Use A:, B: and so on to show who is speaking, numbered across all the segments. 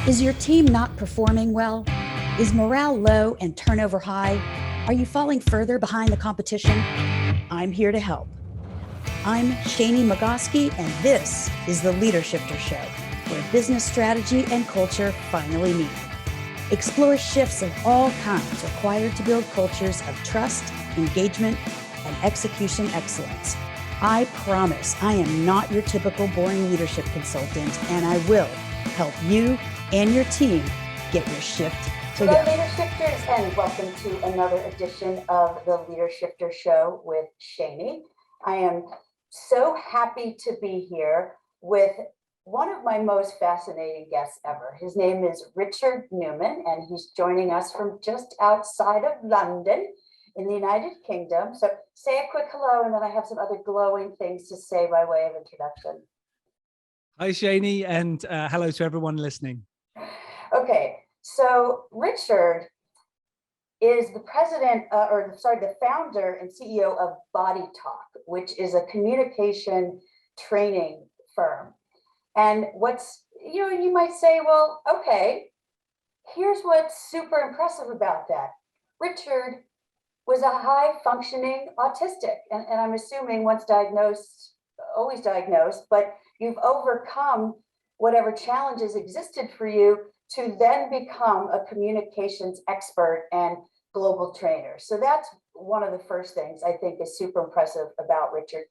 A: Is your team not performing well? Is morale low and turnover high? Are you falling further behind the competition? I'm here to help. I'm Shani Magoski, and this is the Leadershifter Show, where business strategy and culture finally meet. Explore shifts of all kinds required to build cultures of trust, engagement, and execution excellence. I promise I am not your typical boring leadership consultant, and I will help you and your team get your shift together.
B: Hello, Leadershifters, and welcome to another edition of the Leadershifter Show with Shani. I am so happy to be here with one of my most fascinating guests ever. His name is Richard Newman, and he's joining us from just outside of London in the United Kingdom. So say a quick hello, and then I have some other glowing things to say by way of introduction.
C: Hi, Shani, and hello to everyone listening.
B: Okay, so Richard is the the founder and CEO of Body Talk, which is a communication training firm. And you might say, well, okay, here's what's super impressive about that. Richard was a high functioning autistic, and I'm assuming once diagnosed, always diagnosed, but you've overcome whatever challenges existed for you to then become a communications expert and global trainer. So that's one of the first things I think is super impressive about Richard.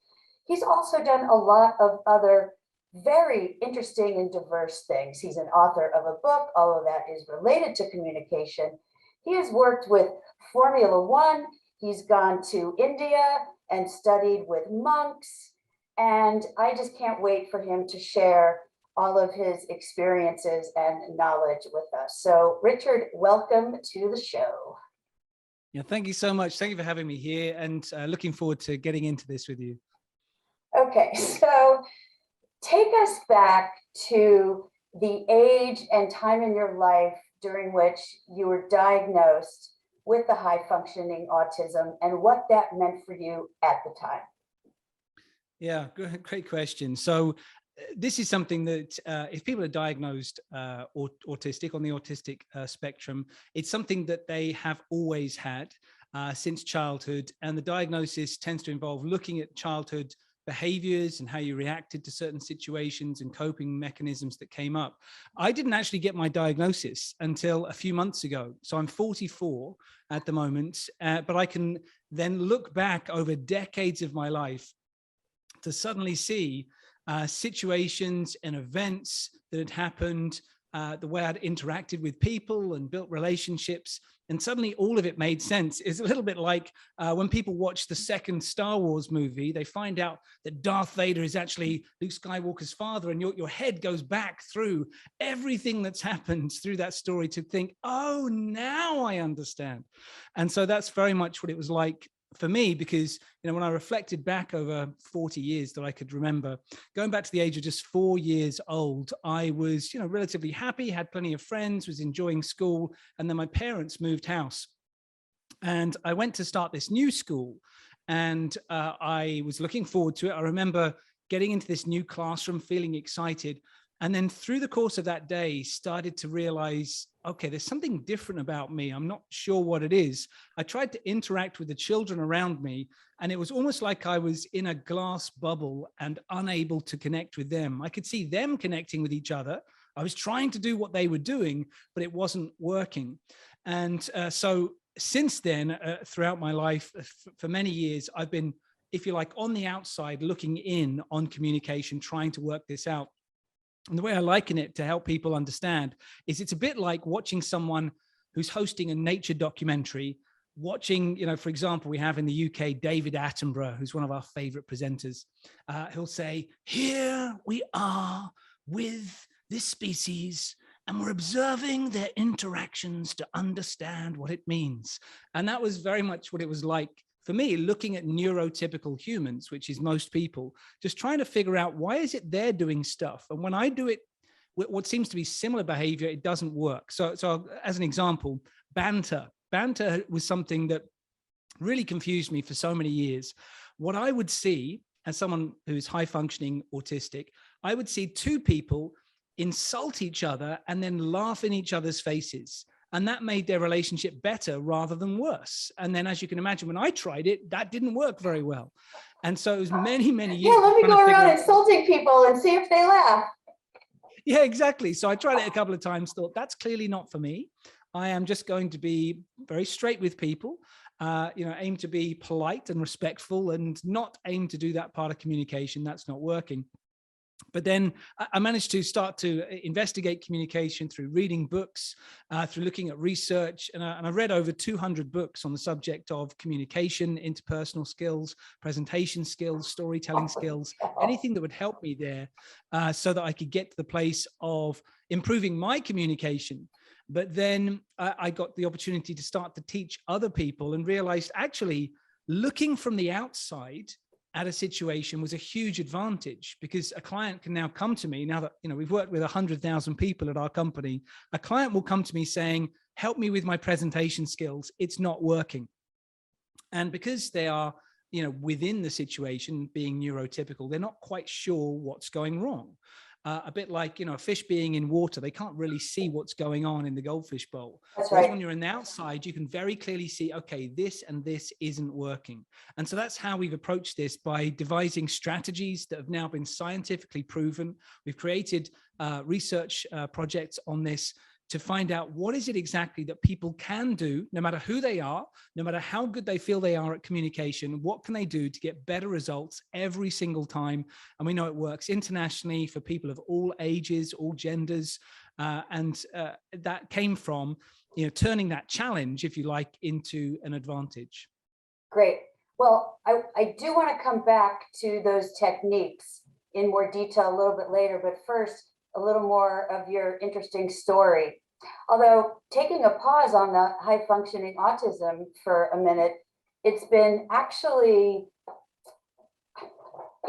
B: He's also done a lot of other very interesting and diverse things. He's an author of a book, all of that is related to communication. He has worked with Formula One. He's gone to India and studied with monks. And I just can't wait for him to share all of his experiences and knowledge with us. So Richard, welcome to the show.
C: Yeah, thank you so much. Thank you for having me here, and looking forward to getting into this with you.
B: Okay, so take us back to the age and time in your life during which you were diagnosed with the high functioning autism and what that meant for you at the time.
C: Yeah, great question. So this is something that if people are diagnosed autistic, on the autistic spectrum, it's something that they have always had since childhood. And the diagnosis tends to involve looking at childhood behaviors and how you reacted to certain situations and coping mechanisms that came up. I didn't actually get my diagnosis until a few months ago. So I'm 44 at the moment, but I can then look back over decades of my life to suddenly see situations and events that had happened, the way I'd interacted with people and built relationships, and suddenly all of it made sense. It's a little bit like when people watch the second Star Wars movie, they find out that Darth Vader is actually Luke Skywalker's father, and your head goes back through everything that's happened through that story to think, oh, now I understand. And so that's very much what it was like for me, because when I reflected back over 40 years that I could remember, going back to the age of just 4 years old, I was relatively happy, had plenty of friends, was enjoying school, and then my parents moved house, and I went to start this new school, and I was looking forward to it. I remember getting into this new classroom, feeling excited, and then through the course of that day started to realize, okay, there's something different about me. I'm not sure what it is. I tried to interact with the children around me, and it was almost like I was in a glass bubble and unable to connect with them. I could see them connecting with each other. I was trying to do what they were doing, but it wasn't working. And so since then, throughout my life, for many years, I've been, if you like, on the outside, looking in on communication, trying to work this out. And the way I liken it to help people understand is it's a bit like watching someone who's hosting a nature documentary, watching, for example, we have in the UK, David Attenborough, who's one of our favorite presenters. He'll say, here we are with this species, and we're observing their interactions to understand what it means. And that was very much what it was like for me, looking at neurotypical humans, which is most people, just trying to figure out why is it they're doing stuff. And when I do it, what seems to be similar behavior, it doesn't work. So as an example, banter. Banter was something that really confused me for so many years. What I would see as someone who's high functioning autistic, I would see two people insult each other and then laugh in each other's faces. And that made their relationship better rather than worse. And then, as you can imagine, when I tried it, that didn't work very well. And so it was many, many years.
B: Yeah, let me go around insulting people and see if they laugh.
C: Yeah, exactly. So I tried it a couple of times, thought that's clearly not for me. I am just going to be very straight with people, aim to be polite and respectful and not aim to do that part of communication. That's not working. But then I managed to start to investigate communication through reading books, through looking at research. And I read over 200 books on the subject of communication, interpersonal skills, presentation skills, storytelling skills, anything that would help me there so that I could get to the place of improving my communication. But then I got the opportunity to start to teach other people and realized actually looking from the outside at a situation was a huge advantage, because a client can now come to me now that, we've worked with 100,000 people at our company. A client will come to me saying, help me with my presentation skills. It's not working. And because they are, within the situation being neurotypical, they're not quite sure what's going wrong. A bit like, a fish being in water, they can't really see what's going on in the goldfish bowl.
B: That's
C: Whereas
B: right.
C: when you're on the outside, you can very clearly see, okay, this and this isn't working. And so that's how we've approached this, by devising strategies that have now been scientifically proven. We've created research projects on this to find out what is it exactly that people can do, no matter who they are, no matter how good they feel they are at communication, what can they do to get better results every single time? And we know it works internationally for people of all ages, all genders. And that came from, turning that challenge, if you like, into an advantage.
B: Great. Well, I do want to come back to those techniques in more detail a little bit later, but first, a little more of your interesting story. Although taking a pause on the high functioning autism for a minute, it's been actually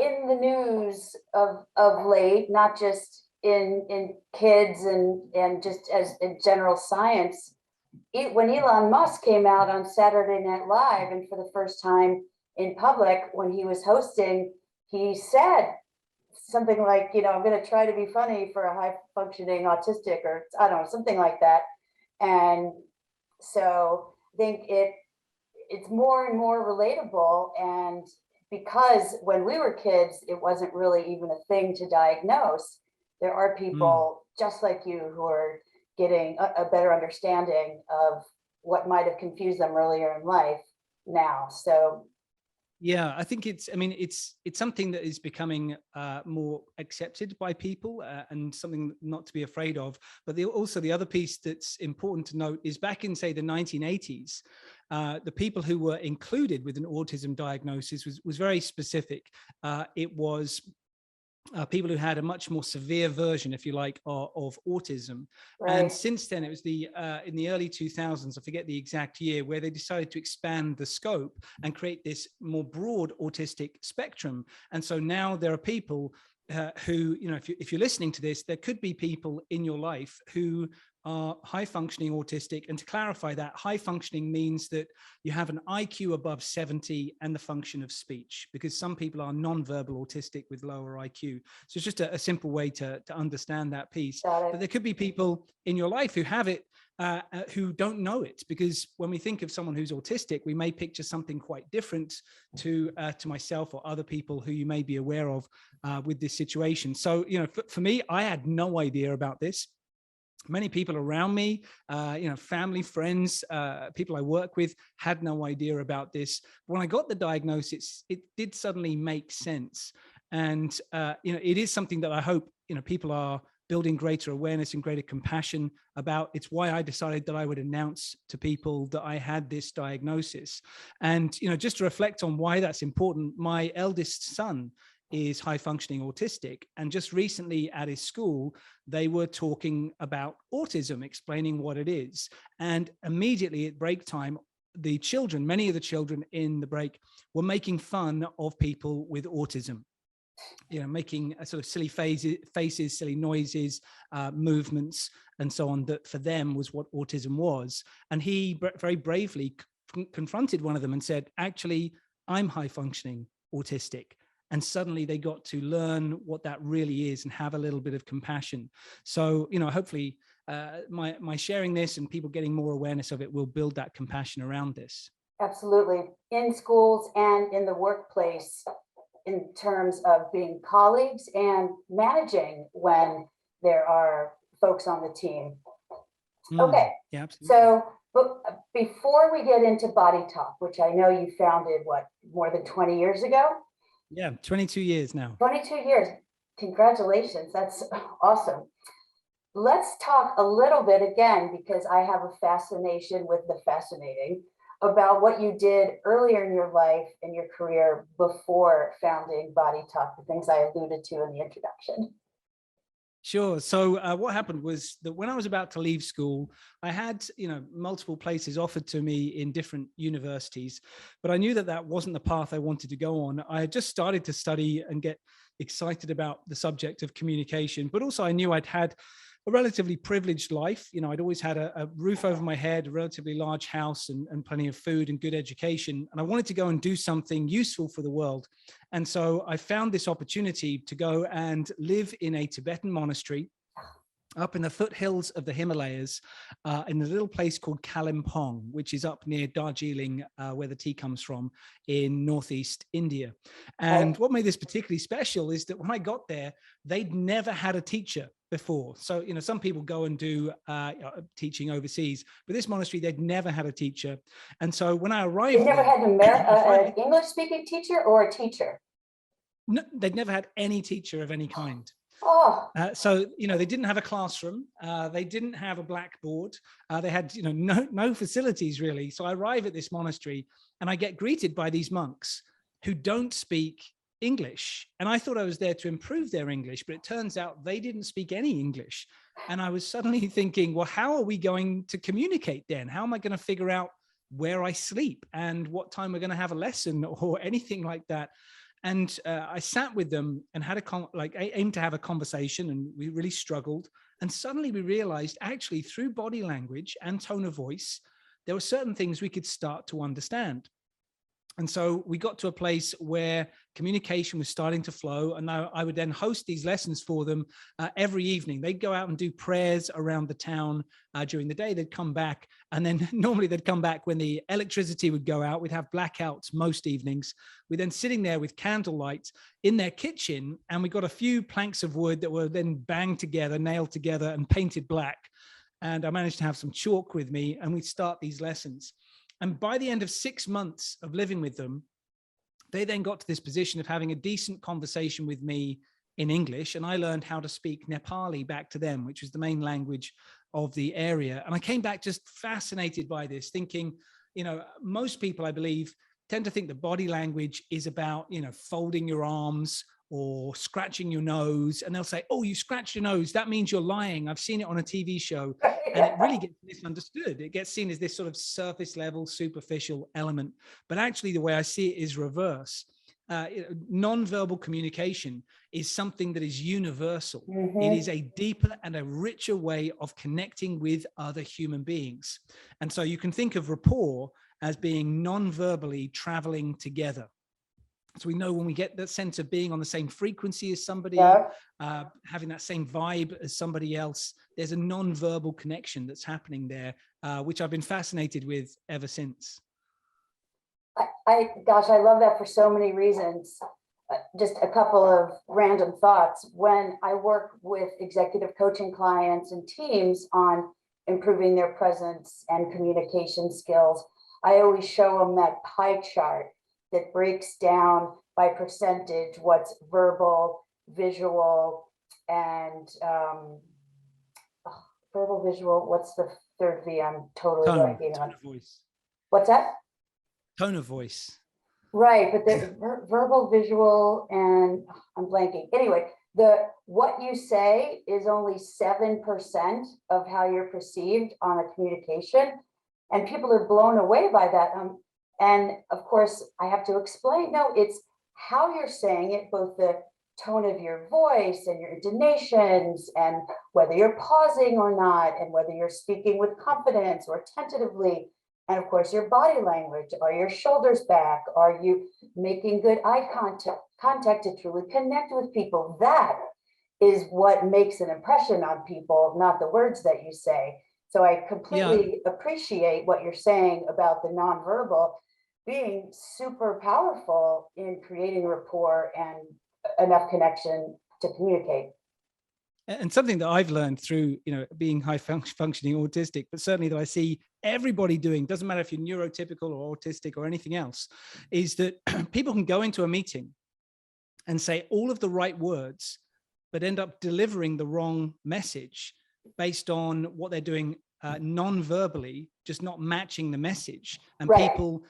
B: in the news of late, not just in kids and just as in general science. When Elon Musk came out on Saturday Night Live, and for the first time in public, when he was hosting, he said something like, I'm going to try to be funny for a high functioning autistic, or I don't know, something like that. And so I think it's more and more relatable. And because when we were kids, it wasn't really even a thing to diagnose, there are people just like you who are getting a better understanding of what might have confused them earlier in life now. So
C: yeah, I think it's something that is becoming more accepted by people and something not to be afraid of. But also the other piece that's important to note is back in, say, the 1980s, the people who were included with an autism diagnosis was very specific. It was people who had a much more severe version, if you like, of autism.
B: right.
C: And since then, it was in the early 2000s, I forget the exact year, where they decided to expand the scope and create this more broad autistic spectrum. And so now there are people who, if you're listening to this, there could be people in your life who are high functioning autistic. And to clarify that, high functioning means that you have an IQ above 70 and the function of speech, because some people are nonverbal autistic with lower IQ. So it's just a simple way to understand that piece. But there could be people in your life who have it, who don't know it, because when we think of someone who's autistic, we may picture something quite different to myself or other people who you may be aware of with this situation. So, for me, I had no idea about this. Many people around me, family, friends, people I work with had no idea about this. When I got the diagnosis, it did suddenly make sense. And, it is something that I hope, people are building greater awareness and greater compassion about. It's why I decided that I would announce to people that I had this diagnosis. And, just to reflect on why that's important, my eldest son is high functioning autistic. And just recently at his school, they were talking about autism, explaining what it is. And immediately at break time, many of the children in the break were making fun of people with autism, making a sort of silly faces, silly noises, movements, and so on, that for them was what autism was. And he very bravely confronted one of them and said, actually, I'm high functioning autistic. and suddenly they got to learn what that really is and have a little bit of compassion. So, hopefully my sharing this and people getting more awareness of it will build that compassion around this.
B: Absolutely. In schools and in the workplace, in terms of being colleagues and managing when there are folks on the team. Okay.
C: Yeah, absolutely.
B: So, but before we get into Body Talk, which I know you founded, more than 20 years ago?
C: Yeah, 22 years now.
B: 22 years. Congratulations. That's awesome. Let's talk a little bit again, because I have a fascination with the fascinating, about what you did earlier in your life and your career before founding Body Talk, the things I alluded to in the introduction.
C: Sure. So what happened was that when I was about to leave school, I had, multiple places offered to me in different universities, but I knew that that wasn't the path I wanted to go on. I had just started to study and get excited about the subject of communication, but also I knew I'd had a relatively privileged life. I'd always had a roof over my head, a relatively large house, and plenty of food and good education. And I wanted to go and do something useful for the world. And so I found this opportunity to go and live in a Tibetan monastery up in the foothills of the Himalayas, in a little place called Kalimpong, which is up near Darjeeling, where the tea comes from, in northeast India. And what made this particularly special is that when I got there, they'd never had a teacher before. So, some people go and do teaching overseas, but this monastery, they'd never had a teacher. And so when I arrived,
B: they never had an English-speaking teacher or a teacher?
C: No, they'd never had any teacher of any kind.
B: Oh.
C: So, they didn't have a classroom. They didn't have a blackboard. They had, no facilities really. So I arrive at this monastery and I get greeted by these monks who don't speak English. And I thought I was there to improve their English, but it turns out they didn't speak any English. And I was suddenly thinking, well, how are we going to communicate then? How am I going to figure out where I sleep and what time we're going to have a lesson or anything like that? And I sat with them and had aimed to have a conversation, and we really struggled. And suddenly we realized, actually, through body language and tone of voice, there were certain things we could start to understand. And so we got to a place where communication was starting to flow. And now I would then host these lessons for them every evening. They'd go out and do prayers around the town during the day. They'd come back. And then normally they'd come back when the electricity would go out. We'd have blackouts most evenings. We're then sitting there with candlelight in their kitchen. And we got a few planks of wood that were then banged together, nailed together, and painted black. And I managed to have some chalk with me, and we'd start these lessons. And by the end of 6 months of living with them, they then got to this position of having a decent conversation with me in English. And I learned how to speak Nepali back to them, which was the main language of the area. And I came back just fascinated by this, thinking, most people, I believe, tend to think that body language is about, folding your arms or scratching your nose. And they'll say, oh, you scratched your nose, that means you're lying. I've seen it on a TV show. And it really gets misunderstood. It gets seen as this sort of surface level, superficial element. But actually, the way I see it is reverse. Nonverbal communication is something that is universal. Mm-hmm. It is a deeper and a richer way of connecting with other human beings. And so you can think of rapport as being non-verbally traveling together. So we know when we get that sense of being on the same frequency as somebody, having that same vibe as somebody else, there's a non-verbal connection that's happening there, which I've been fascinated with ever since.
B: Gosh, I love that for so many reasons. Just a couple of random thoughts. When I work with executive coaching clients and teams on improving their presence and communication skills, I always show them that pie chart that breaks down by percentage what's verbal, visual, and verbal, visual. What's the third V? I'm totally blanking on.
C: Tone of voice.
B: What's that?
C: Tone of voice.
B: Right, but the verbal, visual, and I'm blanking. Anyway, what you say is only 7% of how you're perceived on a communication, and people are blown away by that. And of course, I have to explain, no, it's how you're saying it, both the tone of your voice and your intonations, and whether you're pausing or not, and whether you're speaking with confidence or tentatively. And of course, your body language. Are your shoulders back? Are you making good eye contact to truly connect with people? That is what makes an impression on people, not the words that you say. So I completely appreciate what you're saying about the nonverbal being super powerful in creating rapport and enough connection to communicate.
C: And something that I've learned through, being high functioning autistic, but certainly that I see everybody doing, doesn't matter if you're neurotypical or autistic or anything else, is that people can go into a meeting and say all of the right words, but end up delivering the wrong message based on what they're doing non-verbally, just not matching the message, and
B: Right.
C: people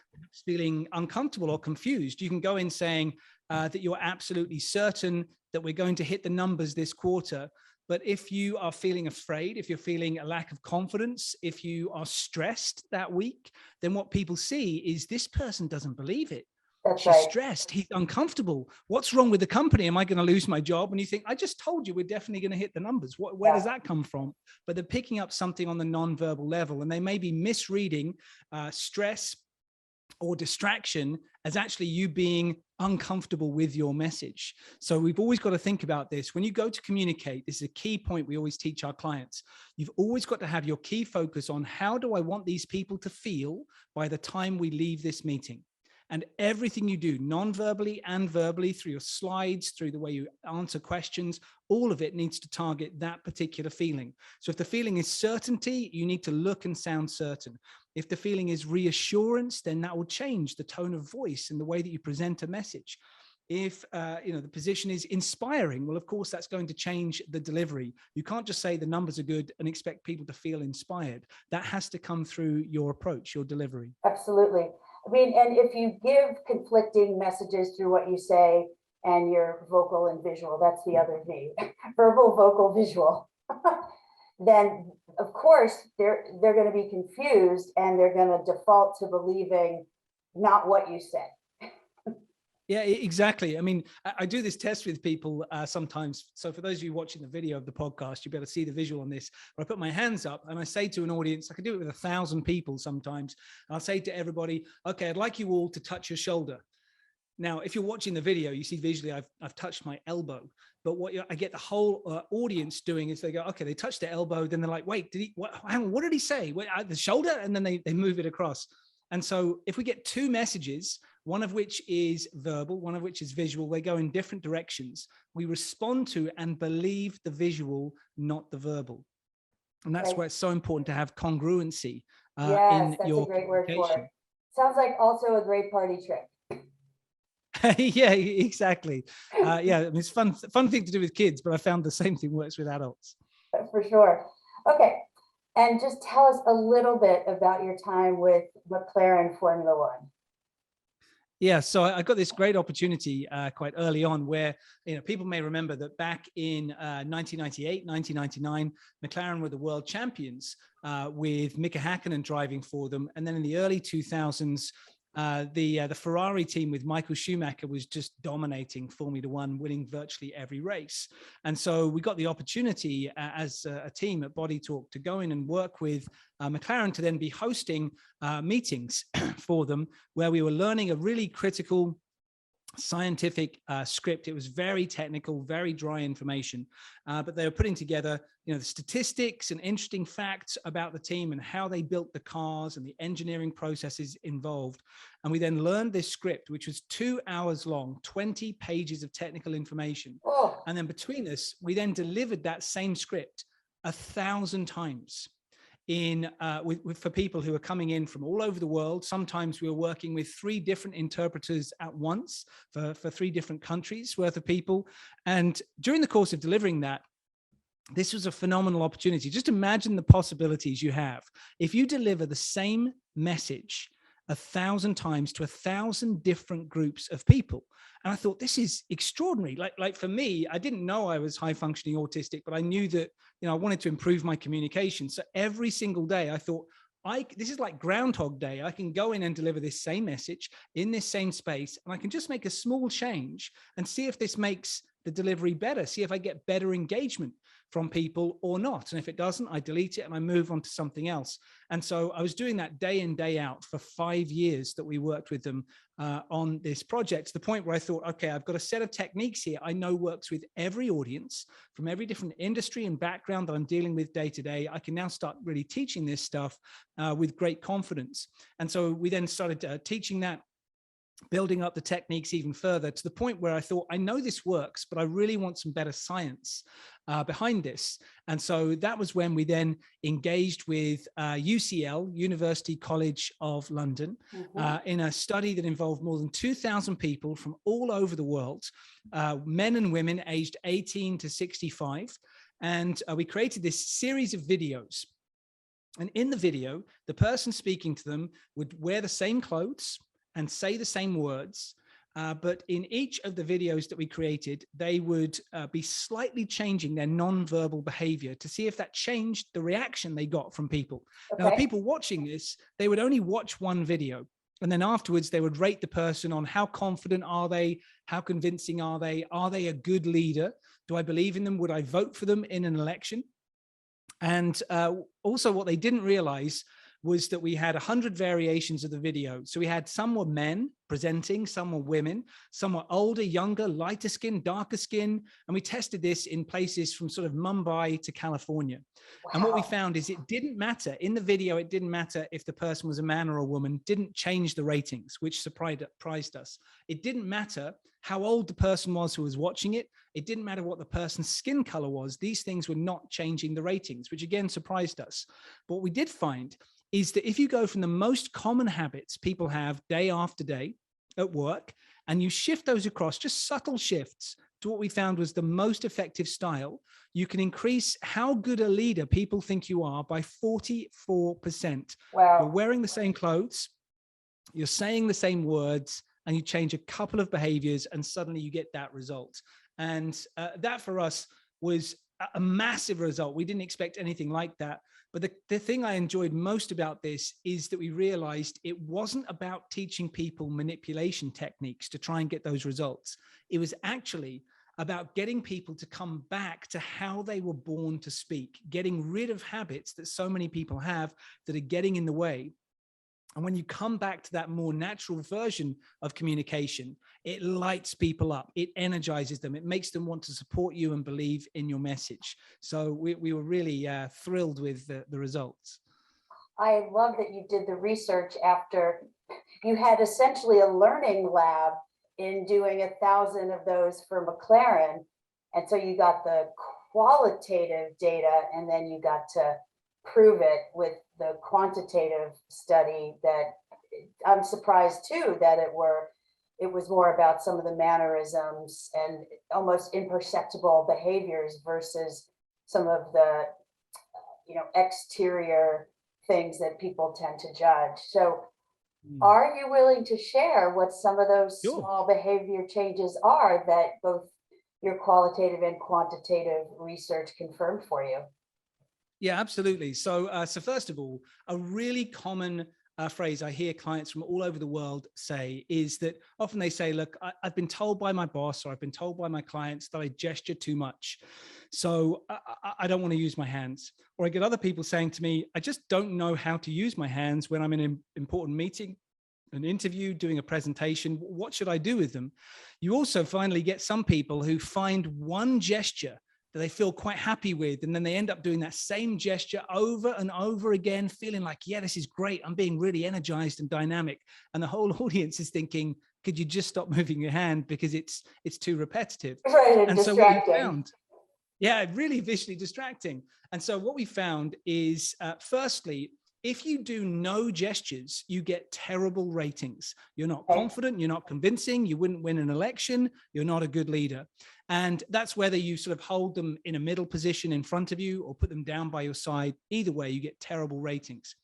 C: feeling uncomfortable or confused. You can go in saying that you're absolutely certain that we're going to hit the numbers this quarter. But if you are feeling afraid, if you're feeling a lack of confidence, if you are stressed that week, then what people see is this person doesn't believe it.
B: That's
C: She's
B: right.
C: stressed. He's uncomfortable. What's wrong with the company? Am I going to lose my job? And you think, I just told you we're definitely going to hit the numbers. Where does that come from? But they're picking up something on the nonverbal level, and they may be misreading stress or distraction as actually you being uncomfortable with your message. So we've always got to think about this. When you go to communicate, this is a key point we always teach our clients. You've always got to have your key focus on how do I want these people to feel by the time we leave this meeting? And everything you do, non-verbally and verbally, through your slides, through the way you answer questions, all of it needs to target that particular feeling. So if the feeling is certainty, you need to look and sound certain. If the feeling is reassurance, then that will change the tone of voice and the way that you present a message. If the position is inspiring, well, of course, that's going to change the delivery. You can't just say the numbers are good and expect people to feel inspired. That has to come through your approach, your delivery.
B: Absolutely. I mean, and if you give conflicting messages through what you say and your vocal and visual, that's the other V, verbal, vocal, visual, then of course they're going to be confused and they're going to default to believing not what you said.
C: Yeah, exactly. I mean, I do this test with people sometimes. So for those of you watching the video of the podcast, you'll be able to see the visual on this. Where I put my hands up and I say to an audience, I can do it with 1,000 people sometimes. I'll say to everybody, okay, I'd like you all to touch your shoulder. Now, if you're watching the video, you see visually I've touched my elbow. But what I get the whole audience doing is they go, okay, they touch their elbow. Then they're like, wait, hang on, what did he say? The shoulder? And then they move it across. And so if we get two messages, one of which is verbal, one of which is visual, they go in different directions. We respond to and believe the visual, not the verbal. And that's why it's so important to have congruency
B: Yes,
C: in
B: that's
C: your
B: a great word for it. Sounds like also a great party trick.
C: Yeah, exactly. Yeah, I mean, it's fun thing to do with kids, but I found the same thing works with adults.
B: For sure. Okay. And just tell us a little bit about your time with McLaren Formula One.
C: Yeah, so I got this great opportunity quite early on where, people may remember that back in 1998, 1999, McLaren were the world champions with Mika Häkkinen driving for them. And then in the early 2000s, the Ferrari team with Michael Schumacher was just dominating Formula One, winning virtually every race. And so we got the opportunity as a team at Body Talk to go in and work with McLaren to then be hosting meetings for them where we were learning a really critical scientific script. It was very technical, very dry information, but they were putting together, the statistics and interesting facts about the team and how they built the cars and the engineering processes involved. And we then learned this script, which was 2 hours long, 20 pages of technical information.
B: Oh.
C: And then between us, we then delivered that same script 1,000 times. For people who are coming in from all over the world. Sometimes we were working with 3 different interpreters at once for 3 different countries worth of people. And during the course of delivering that, this was a phenomenal opportunity. Just imagine the possibilities you have. If you deliver the same message 1,000 times to 1,000 different groups of people. And I thought, this is extraordinary. Like for me, I didn't know I was high functioning autistic, but I knew that, I wanted to improve my communication. So every single day I thought, this is like Groundhog Day. I can go in and deliver this same message in this same space, and I can just make a small change and see if this makes the delivery better, see if I get better engagement. from people or not. And if it doesn't, I delete it and I move on to something else. And so I was doing that day in, day out for 5 years that we worked with them on this project, to the point where I thought, okay, I've got a set of techniques here I know works with every audience from every different industry and background that I'm dealing with day to day. I can now start really teaching this stuff with great confidence. And so we then started teaching that, building up the techniques even further, to the point where I thought, I know this works, but I really want some better science behind this. And so that was when we then engaged with UCL, University College of London, in a study that involved more than 2,000 people from all over the world, men and women aged 18 to 65. And we created this series of videos. And in the video, the person speaking to them would wear the same clothes and say the same words, but in each of the videos that we created, they would be slightly changing their non-verbal behavior to see if that changed the reaction they got from people. Okay. Now, the people watching this, they would only watch one video, and then afterwards they would rate the person on how confident are they, how convincing are they a good leader, do I believe in them, would I vote for them in an election? And also what they didn't realize was that we had 100 variations of the video. So we had, some were men presenting, some were women, some were older, younger, lighter skin, darker skin. And we tested this in places from sort of Mumbai to California. Wow. And what we found is it didn't matter in the video. It didn't matter if the person was a man or a woman, didn't change the ratings, which surprised us. It didn't matter how old the person was who was watching it. It didn't matter what the person's skin color was. These things were not changing the ratings, which again surprised us. But what we did find is that if you go from the most common habits people have day after day at work, and you shift those across, just subtle shifts, to what we found was the most effective style, you can increase how good a leader people think you are by 44%. Wow. You're wearing the same clothes, you're saying the same words, and you change a couple of behaviors, and suddenly you get that result. And that for us was a massive result. We didn't expect anything like that. But the thing I enjoyed most about this is that we realized it wasn't about teaching people manipulation techniques to try and get those results. It was actually about getting people to come back to how they were born to speak, getting rid of habits that so many people have that are getting in the way. And when you come back to that more natural version of communication, it lights people up, it energizes them, it makes them want to support you and believe in your message. So we were really thrilled with the results.
B: I love that you did the research after you had essentially a learning lab in doing 1,000 of those for McLaren. And so you got the qualitative data, and then you got to prove it with the quantitative study. That I'm surprised too that it was more about some of the mannerisms and almost imperceptible behaviors versus some of the exterior things that people tend to judge. So are you willing to share what some of those small behavior changes are that both your qualitative and quantitative research confirmed for you?
C: Yeah, absolutely. So first of all, a really common phrase I hear clients from all over the world say is that often they say, look, I've been told by my boss, or I've been told by my clients that I gesture too much. So I don't want to use my hands. Or I get other people saying to me, I just don't know how to use my hands when I'm in an important meeting, an interview, doing a presentation. What should I do with them? You also finally get some people who find one gesture that they feel quite happy with, and then they end up doing that same gesture over and over again, feeling like, yeah, this is great, I'm being really energized and dynamic. And the whole audience is thinking, could you just stop moving your hand because it's too repetitive?
B: Right,
C: and so what we found, really visually distracting. And so what we found is, firstly, if you do no gestures, you get terrible ratings. You're not confident, you're not convincing, you wouldn't win an election, you're not a good leader. And that's whether you sort of hold them in a middle position in front of you or put them down by your side. Either way, you get terrible ratings.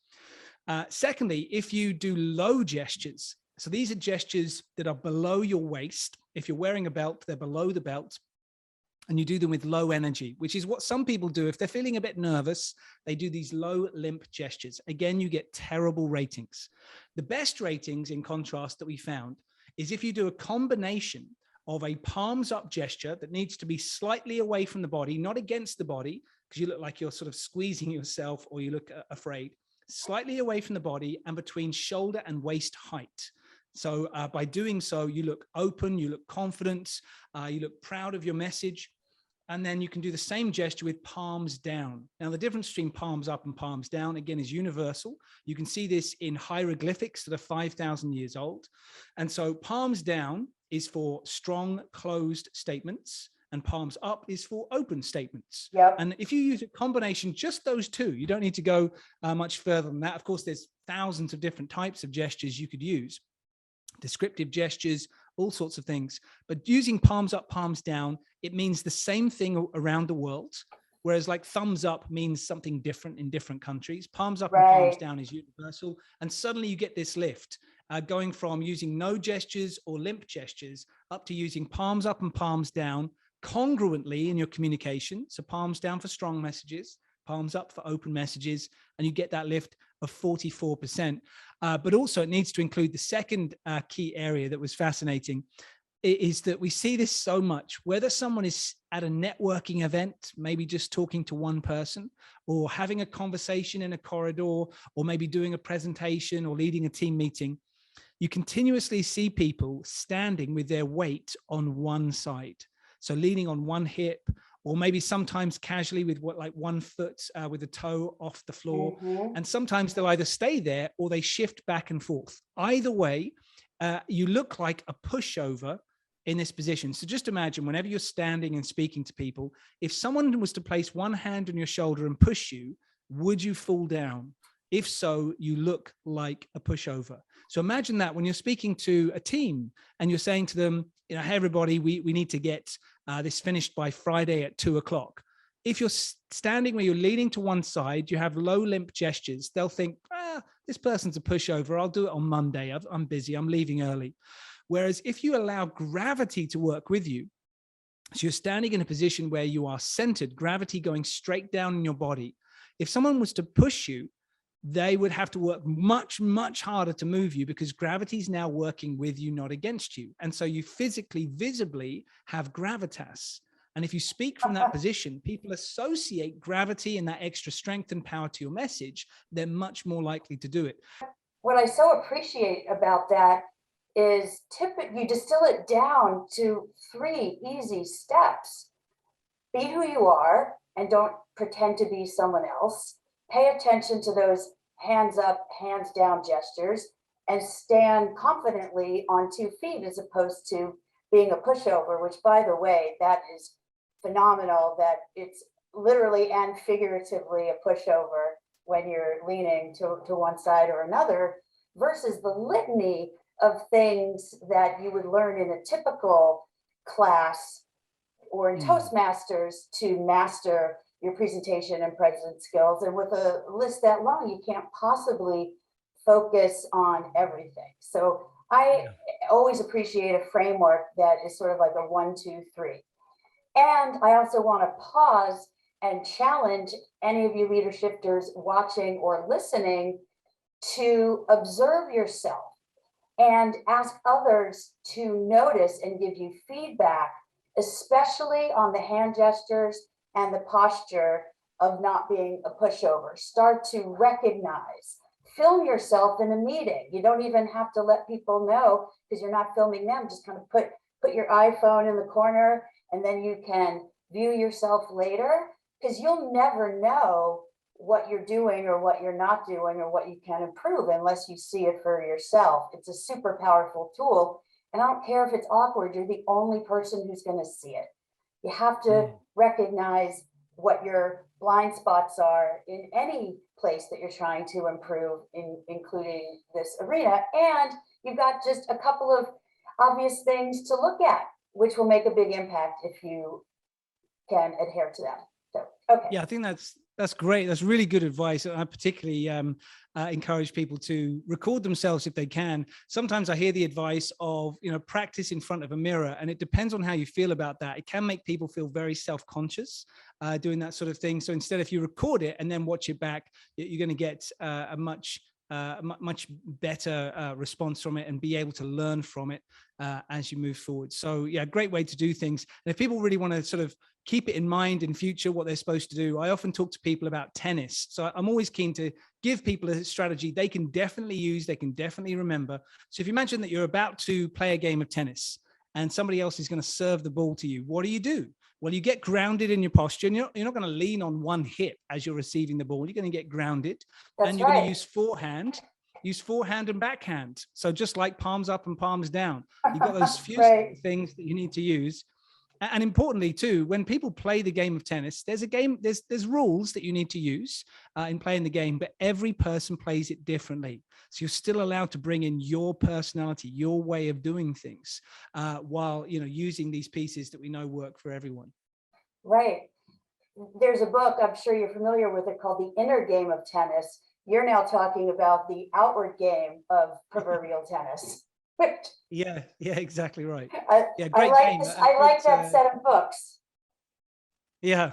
C: Secondly, if you do low gestures, so these are gestures that are below your waist. If you're wearing a belt, they're below the belt. And you do them with low energy, which is what some people do. If they're feeling a bit nervous, they do these low limp gestures. Again, you get terrible ratings. The best ratings, in contrast, that we found is if you do a combination of a palms up gesture that needs to be slightly away from the body, not against the body, because you look like you're sort of squeezing yourself or you look afraid, slightly away from the body and between shoulder and waist height. So by doing so, you look open, you look confident, you look proud of your message. And then you can do the same gesture with palms down. Now, the difference between palms up and palms down, again, is universal. You can see this in hieroglyphics that are 5,000 years old. And so palms down is for strong, closed statements, and palms up is for open statements.
B: Yep.
C: And if you use a combination, just those two, you don't need to go much further than that. Of course, there's thousands of different types of gestures you could use. Descriptive gestures, all sorts of things. But using palms up, palms down, it means the same thing around the world. Whereas like thumbs up means something different in different countries. Palms up and palms down is universal. And suddenly you get this lift, going from using no gestures or limp gestures up to using palms up and palms down congruently in your communication. So palms down for strong messages, palms up for open messages, and you get that lift of 44%. But also it needs to include the second key area that was fascinating, is that we see this so much, whether someone is at a networking event, maybe just talking to one person, or having a conversation in a corridor, or maybe doing a presentation or leading a team meeting, you continuously see people standing with their weight on one side. So leaning on one hip, or maybe sometimes casually with like one foot with a toe off the floor. And sometimes they'll either stay there or they shift back and forth. Either way, you look like a pushover in this position. So just imagine whenever you're standing and speaking to people, if someone was to place one hand on your shoulder and push you, would you fall down? If so, you look like a pushover. So imagine that when you're speaking to a team and you're saying to them, you know, hey, everybody, we need to get this finished by Friday at 2 o'clock. If you're standing where you're leaning to one side, you have low limp gestures, they'll think, this person's a pushover. I'll do it on Monday. I'm busy. I'm leaving early. Whereas if you allow gravity to work with you, so you're standing in a position where you are centered, gravity going straight down in your body. If someone was to push you, they would have to work much, much harder to move you because gravity is now working with you, not against you. And so you physically, visibly have gravitas. And if you speak from that position, people associate gravity and that extra strength and power to your message. They're much more likely to do it.
B: What I so appreciate about that is you distill it down to 3 easy steps. Be who you are and don't pretend to be someone else. Pay attention to those hands up, hands down gestures, and stand confidently on 2 feet as opposed to being a pushover, which, by the way, that is phenomenal that it's literally and figuratively a pushover when you're leaning to one side or another, versus the litany of things that you would learn in a typical class or in Toastmasters to master your presentation and present skills. And with a list that long, you can't possibly focus on everything. So I always appreciate a framework that is sort of like a 1, 2, 3. And I also want to pause and challenge any of you leadershifters watching or listening to observe yourself and ask others to notice and give you feedback, especially on the hand gestures and the posture of not being a pushover. Start to recognize, film yourself in a meeting. You don't even have to let people know because you're not filming them. Just kind of put your iPhone in the corner and then you can view yourself later, because you'll never know what you're doing or what you're not doing or what you can improve unless you see it for yourself. It's a super powerful tool. And I don't care if it's awkward, you're the only person who's going to see it. You have to recognize what your blind spots are in any place that you're trying to improve, including this arena. And you've got just a couple of obvious things to look at, which will make a big impact if you can adhere to them. So, okay.
C: Yeah, I think that's great. That's really good advice. I particularly encourage people to record themselves if they can. Sometimes I hear the advice of, practice in front of a mirror, and it depends on how you feel about that. It can make people feel very self-conscious doing that sort of thing. So instead, if you record it and then watch it back, you're going to get a much much better response from it and be able to learn from it as you move forward. So yeah, great way to do things. And if people really want to sort of keep it in mind in future, what they're supposed to do, I often talk to people about tennis. So I'm always keen to give people a strategy they can definitely use, they can definitely remember. So if you imagine that you're about to play a game of tennis and somebody else is going to serve the ball to you, what do? Well, you get grounded in your posture, and you're not going to lean on one hip as you're receiving the ball. You're going to get grounded. And you're going to use forehand and backhand. So just like palms up and palms down, you've got those few things that you need to use. And importantly too, when people play the game of tennis, there's rules that you need to use in playing the game, but every person plays it differently. So you're still allowed to bring in your personality, your way of doing things, while using these pieces that we know work for everyone.
B: Right. There's a book, I'm sure you're familiar with it, called The Inner Game of Tennis. You're now talking about the outward game of proverbial tennis.
C: Yeah, exactly right.
B: Yeah, great game. I like that set of books.
C: Yeah,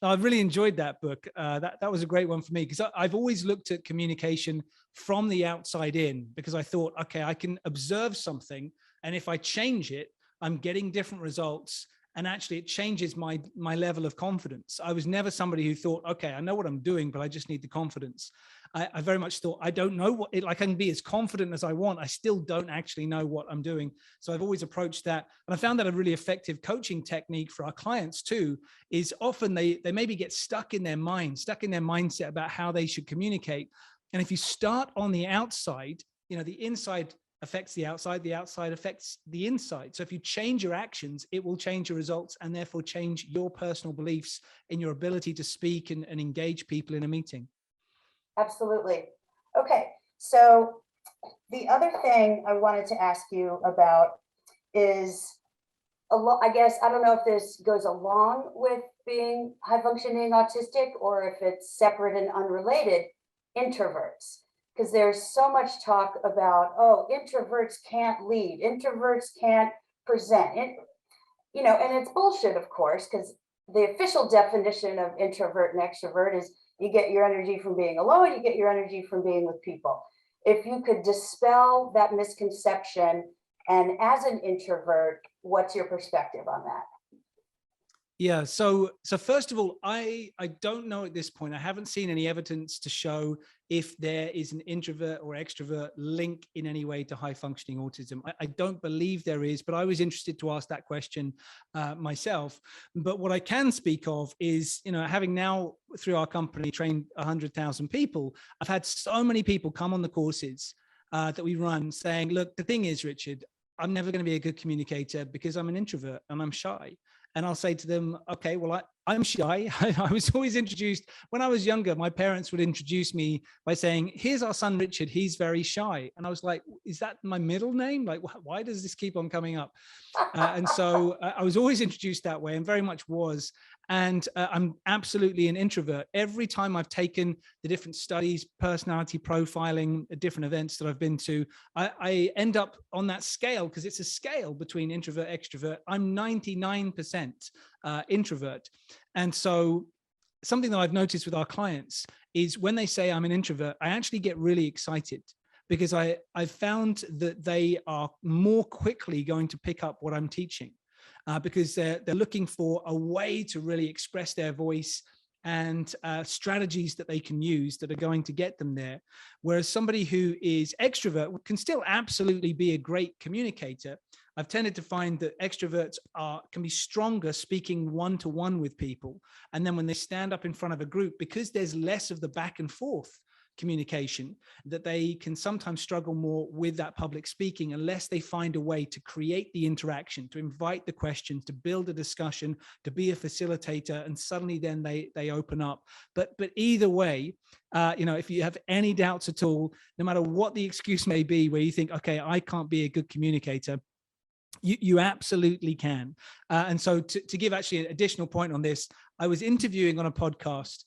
C: I really enjoyed that book. That was a great one for me, because I've always looked at communication from the outside in, because I thought, okay, I can observe something, and if I change it, I'm getting different results. And actually, it changes my level of confidence. I was never somebody who thought, okay, I know what I'm doing, but I just need the confidence. I very much thought, I don't know what I can be as confident as I want. I still don't actually know what I'm doing. So I've always approached that. And I found that a really effective coaching technique for our clients too, is often they maybe get stuck in their mindset about how they should communicate. And if you start on the outside, the inside affects the outside affects the inside. So if you change your actions, it will change your results, and therefore change your personal beliefs in your ability to speak and engage people in a meeting.
B: Absolutely. Okay. So the other thing I wanted to ask you about is, I guess, I don't know if this goes along with being high functioning autistic or if it's separate and unrelated, introverts. Because there's so much talk about, oh, introverts can't lead, introverts can't present, and it's bullshit, of course, because the official definition of introvert and extrovert is you get your energy from being alone, you get your energy from being with people. If you could dispel that misconception, and as an introvert, what's your perspective on that?
C: Yeah, so first of all, I don't know at this point. I haven't seen any evidence to show if there is an introvert or extrovert link in any way to high functioning autism. I don't believe there is, but I was interested to ask that question myself. But what I can speak of is, having now through our company trained 100,000 people, I've had so many people come on the courses that we run saying, look, the thing is, Richard, I'm never going to be a good communicator because I'm an introvert and I'm shy. And I'll say to them, okay, well, I'm shy. I was always introduced, when I was younger, my parents would introduce me by saying, here's our son, Richard, he's very shy. And I was like, is that my middle name? Like, why does this keep on coming up? And so I was always introduced that way, and very much was. And I'm absolutely an introvert. Every time I've taken the different studies, personality profiling, different events that I've been to, I end up on that scale, because it's a scale between introvert, extrovert. I'm 99% introvert. And so something that I've noticed with our clients is when they say I'm an introvert, I actually get really excited, because I've found that they are more quickly going to pick up what I'm teaching. Because they're looking for a way to really express their voice and strategies that they can use that are going to get them there. Whereas somebody who is extrovert can still absolutely be a great communicator. I've tended to find that extroverts can be stronger speaking one-to-one with people. And then when they stand up in front of a group, because there's less of the back and forth communication, that they can sometimes struggle more with that public speaking unless they find a way to create the interaction, to invite the questions, to build a discussion, to be a facilitator, and suddenly then they open up. But either way, if you have any doubts at all, no matter what the excuse may be, where you think, okay, I can't be a good communicator, you absolutely can. And so to give actually an additional point on this, I was interviewing on a podcast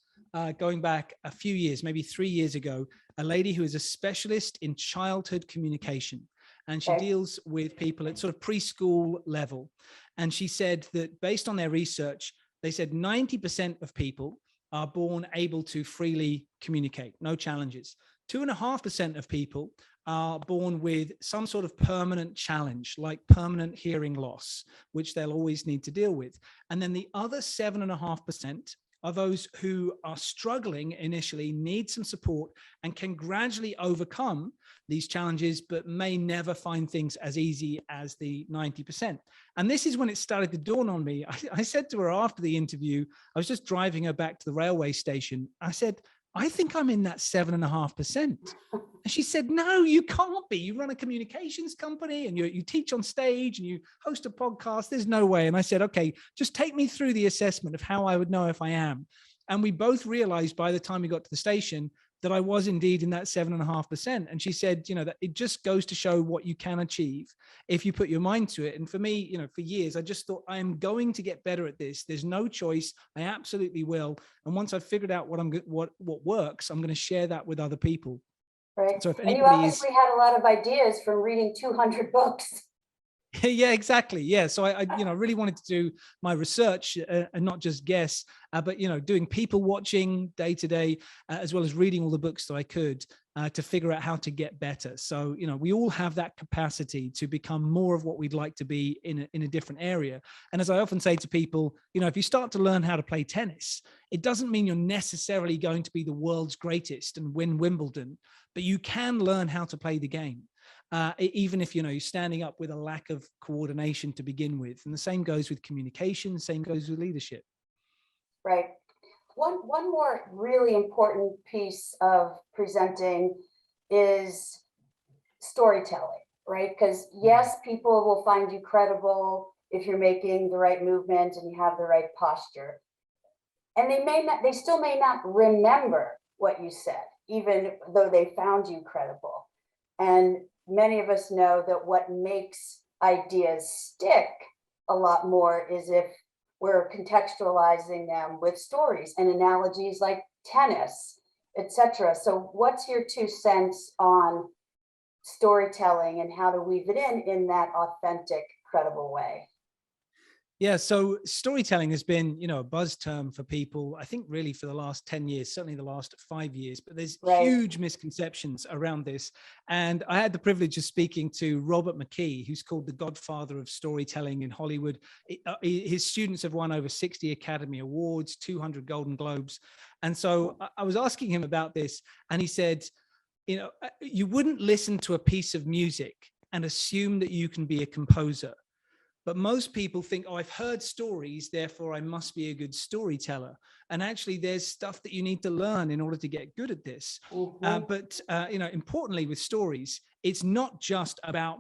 C: going back a few years, maybe 3 years ago, a lady who is a specialist in childhood communication. And she deals with people at sort of preschool level. And she said that based on their research, they said 90% of people are born able to freely communicate, no challenges. 2.5% of people are born with some sort of permanent challenge, like permanent hearing loss, which they'll always need to deal with. And then the other 7.5% are those who are struggling initially, need some support, and can gradually overcome these challenges, but may never find things as easy as the 90%. And this is when it started to dawn on me. I said to her after the interview, I was just driving her back to the railway station. I said, I think I'm in that 7.5%. And she said, no, you can't be. You run a communications company and you teach on stage and you host a podcast. There's no way. And I said, okay, just take me through the assessment of how I would know if I am. And we both realized by the time we got to the station that I was indeed in that 7.5%. And she said, that it just goes to show what you can achieve if you put your mind to it. And for me, for years, I just thought I am going to get better at this. There's no choice. I absolutely will. And once I've figured out what works, I'm going to share that with other people.
B: Right.
C: So if
B: And you
C: anybody
B: obviously had a lot of ideas from reading 200 books.
C: Yeah, exactly. Yeah. So I really wanted to do my research and not just guess, but, doing people watching day to day, as well as reading all the books that I could to figure out how to get better. So, we all have that capacity to become more of what we'd like to be in a different area. And as I often say to people, if you start to learn how to play tennis, it doesn't mean you're necessarily going to be the world's greatest and win Wimbledon, but you can learn how to play the game. Even if, you're standing up with a lack of coordination to begin with. And the same goes with communication, same goes with leadership.
B: Right. One more really important piece of presenting is storytelling, right? Because yes, people will find you credible if you're making the right movement and you have the right posture. And they still may not remember what you said, even though they found you credible. And many of us know that what makes ideas stick a lot more is if we're contextualizing them with stories and analogies like tennis, etc. So what's your 2 cents on storytelling and how to weave it in that authentic, credible way?
C: Yeah, so storytelling has been, a buzz term for people, I think really for the last 10 years, certainly the last 5 years, but there's huge misconceptions around this. And I had the privilege of speaking to Robert McKee, who's called the godfather of storytelling in Hollywood. His students have won over 60 Academy Awards, 200 Golden Globes. And so I was asking him about this, and he said, you wouldn't listen to a piece of music and assume that you can be a composer. But most people think, I've heard stories, therefore I must be a good storyteller. And actually, there's stuff that you need to learn in order to get good at this. But importantly, with stories, it's not just about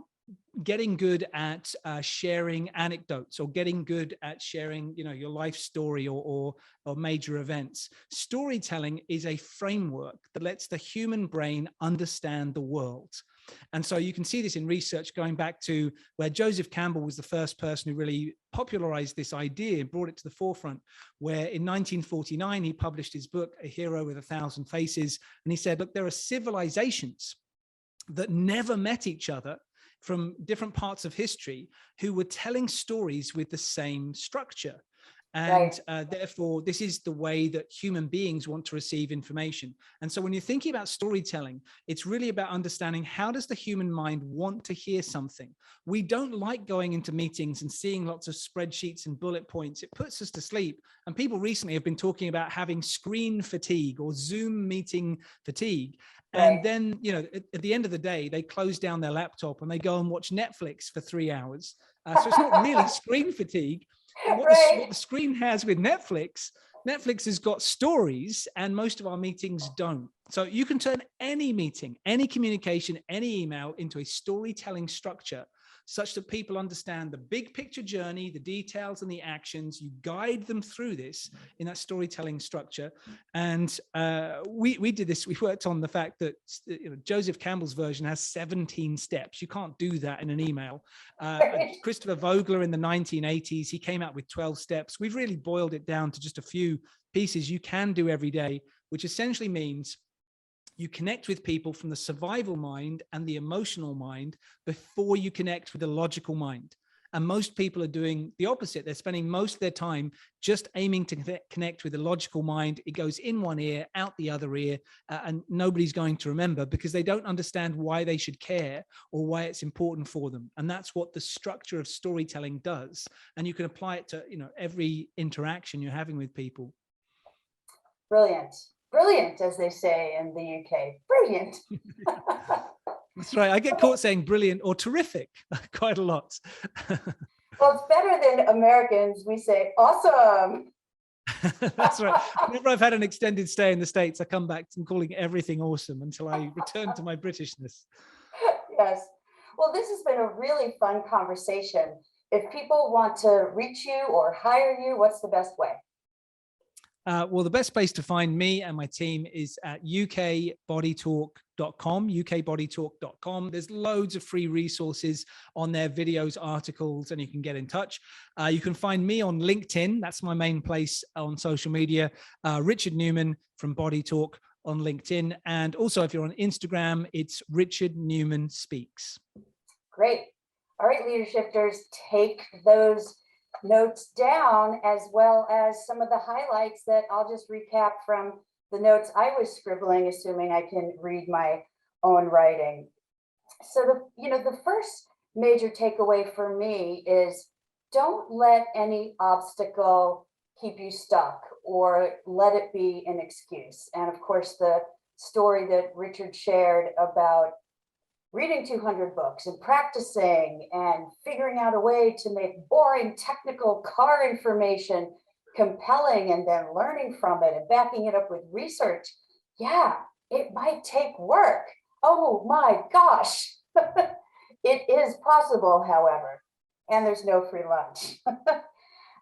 C: getting good at sharing anecdotes or getting good at sharing, your life story or major events. Storytelling is a framework that lets the human brain understand the world. And so you can see this in research going back to where Joseph Campbell was the first person who really popularized this idea and brought it to the forefront, where in 1949, he published his book, A Hero with 1,000 Faces. And he said, look, there are civilizations that never met each other from different parts of history who were telling stories with the same structure. And therefore, this is the way that human beings want to receive information. And so when you're thinking about storytelling, it's really about understanding, how does the human mind want to hear something? We don't like going into meetings and seeing lots of spreadsheets and bullet points. It puts us to sleep. And people recently have been talking about having screen fatigue or Zoom meeting fatigue. And then, at the end of the day, they close down their laptop and they go and watch Netflix for 3 hours. So it's not really screen fatigue. What the screen has with Netflix has got stories, and most of our meetings don't. So you can turn any meeting, any communication, any email into a storytelling structure such that people understand the big picture journey, the details and the actions. You guide them through this in that storytelling structure. And we did this. We worked on the fact that Joseph Campbell's version has 17 steps. You can't do that in an email. Christopher Vogler in the 1980s, he came out with 12 steps. We've really boiled it down to just a few pieces you can do every day, which essentially means you connect with people from the survival mind and the emotional mind before you connect with the logical mind. And most people are doing the opposite. They're spending most of their time just aiming to connect with the logical mind. It goes in one ear, out the other ear, and nobody's going to remember because they don't understand why they should care or why it's important for them. And that's what the structure of storytelling does. And you can apply it to, every interaction you're having with people.
B: Brilliant. Brilliant, as they say in the UK. Brilliant.
C: That's right. I get caught saying brilliant or terrific quite a lot.
B: Well, it's better than Americans. We say awesome.
C: That's right. Whenever I've had an extended stay in the States, I come back and calling everything awesome until I return to my Britishness.
B: Yes. Well, this has been a really fun conversation. If people want to reach you or hire you, what's the best way?
C: Well, the best place to find me and my team is at ukbodytalk.com. There's loads of free resources on there, videos, articles, and you can get in touch. You can find me on LinkedIn. That's my main place on social media. Richard Newman from Body Talk on LinkedIn. And also, if you're on Instagram, it's Richard Newman Speaks.
B: Great. All right, leadershifters, take those notes down, as well as some of the highlights that I'll just recap from the notes I was scribbling, assuming I can read my own writing. So the first major takeaway for me is don't let any obstacle keep you stuck or let it be an excuse. And of course, the story that Richard shared about reading 200 books and practicing and figuring out a way to make boring technical car information compelling and then learning from it and backing it up with research. Yeah, it might take work. Oh my gosh. It is possible, however, and there's no free lunch.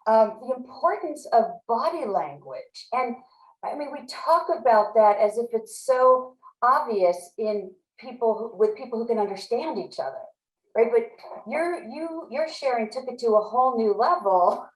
B: The importance of body language. And I mean, we talk about that as if it's so obvious in with people who can understand each other, right? But your sharing took it to a whole new level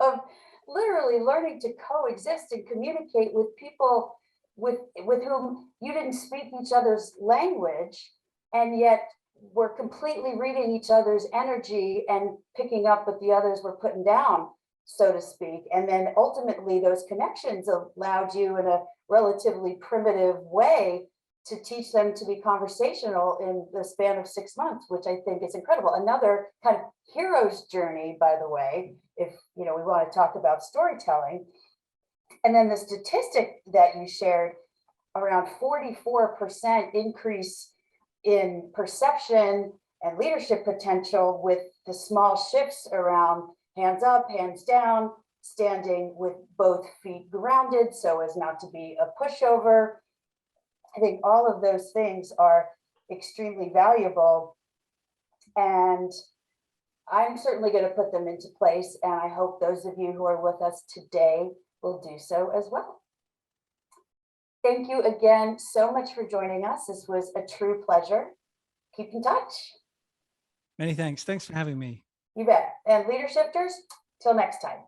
B: of literally learning to coexist and communicate with people with whom you didn't speak each other's language, and yet were completely reading each other's energy and picking up what the others were putting down, so to speak. And then ultimately those connections allowed you in a relatively primitive way to teach them to be conversational in the span of 6 months, which I think is incredible. Another kind of hero's journey, by the way, if we want to talk about storytelling. And then the statistic that you shared, around 44% increase in perception and leadership potential with the small shifts around hands up, hands down, standing with both feet grounded so as not to be a pushover. I think all of those things are extremely valuable, and I'm certainly going to put them into place, and I hope those of you who are with us today will do so as well. Thank you again so much for joining us. This was a true pleasure. Keep in touch.
C: Many thanks. Thanks for having me.
B: You bet. And leadershifters, till next time.